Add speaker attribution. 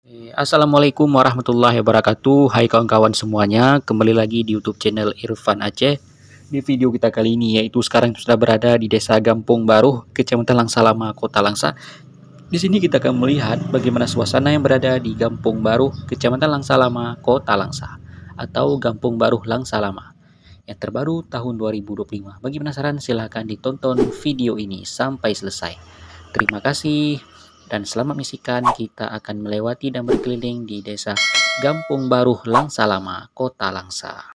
Speaker 1: Assalamualaikum warahmatullahi wabarakatuh. Hai kawan-kawan semuanya, kembali lagi di YouTube channel Irfan Aceh. Di video kita kali ini yaitu sekarang sudah berada di Desa Gampong Baroh, Kecamatan Langsa Lama, Kota Langsa. Di sini kita akan melihat bagaimana suasana yang berada di Gampong Baroh, Kecamatan Langsa Lama, Kota Langsa, atau Gampong Baroh Langsa Lama yang terbaru tahun 2025. Bagi penasaran, silahkan ditonton video ini sampai selesai. Terima kasih. Dan selamat menyaksikan, kita akan melewati dan berkeliling di desa Gampong Baroh Langsa Lama, Kota Langsa.